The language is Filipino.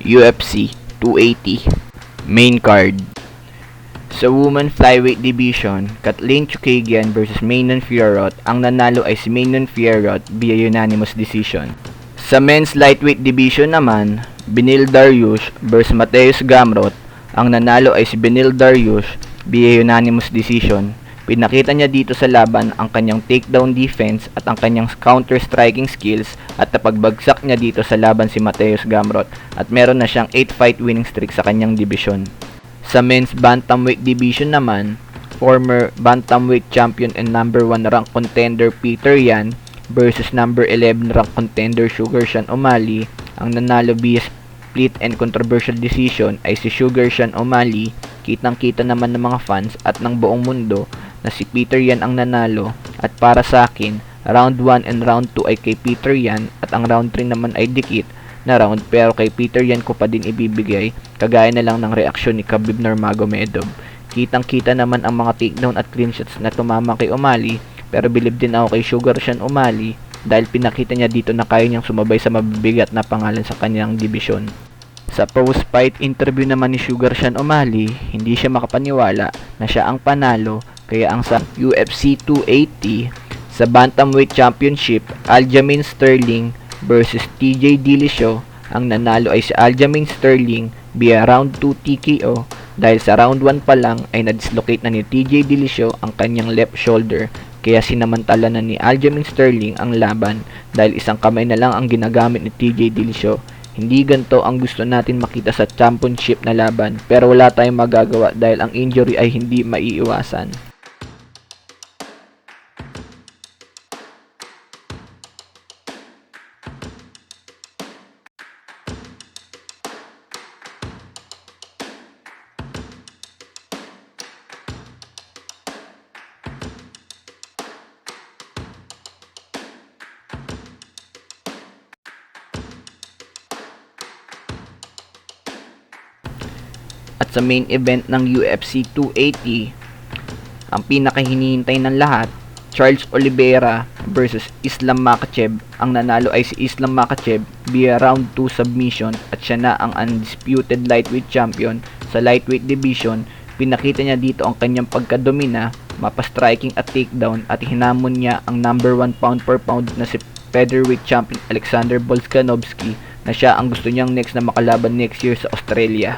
UFC 280 Main Card. Sa Women Flyweight Division, Kathleen Chookagian vs. Manon Fiorot. Ang nanalo ay si Manon Fiorot via unanimous decision. Sa Men's Lightweight Division naman, Beneil Dariush vs. Mateusz Gamrot. Ang nanalo ay si Beneil Dariush via unanimous decision. Pinakita niya dito sa laban ang kanyang takedown defense at ang kanyang counter-striking skills at napagbagsak niya dito sa laban si Mateusz Gamrot at meron na siyang 8 fight winning streak sa kanyang division. Sa Men's Bantamweight Division naman, former Bantamweight Champion and number 1 rank contender Peter Yan versus number 11 rank contender Sugar Sean O'Malley. Ang nanalo via split and controversial decision ay si Sugar Sean O'Malley. Kitang-kita naman ng mga fans at ng buong mundo na si Peter Yan ang nanalo, at para sa akin, round 1 and round 2 ay kay Peter Yan at ang round 3 naman ay dikit na round, pero kay Peter Yan ko pa din ibibigay, kagaya na lang ng reaksyon ni Khabib Nurmagomedov. Kitang-kita naman ang mga takedown at clean shots na tumama kay O'Malley, pero bilib din ako kay Sugar Sean O'Malley dahil pinakita niya dito na kaya niyang sumabay sa mabibigat na pangalan sa kanyang division. Sa post-fight interview naman ni Sugar Sean O'Malley, hindi siya makapaniwala na siya ang panalo, kaya ang sa UFC 280 sa Bantamweight Championship, Aljamain Sterling versus TJ Dillashaw. Ang nanalo ay si Aljamain Sterling via round 2 TKO dahil sa round 1 pa lang ay na-dislocate na ni TJ Dillashaw ang kanyang left shoulder, kaya sinamantala na ni Aljamain Sterling ang laban dahil isang kamay na lang ang ginagamit ni TJ Dillashaw. Hindi ganito ang gusto natin makita sa championship na laban, pero wala tayong magagawa dahil ang injury ay hindi maiiwasan. At sa main event ng UFC 280, ang pinakahinihintay ng lahat, Charles Oliveira versus Islam Makhachev. Ang nanalo ay si Islam Makhachev via round 2 submission at siya na ang undisputed lightweight champion sa lightweight division. Pinakita niya dito ang kanyang pagkadomina, mapa-striking at takedown, at hinamon niya ang number 1 pound per pound na si featherweight champion Alexander Volkanovski na siya ang gusto niyang next na makalaban next year sa Australia.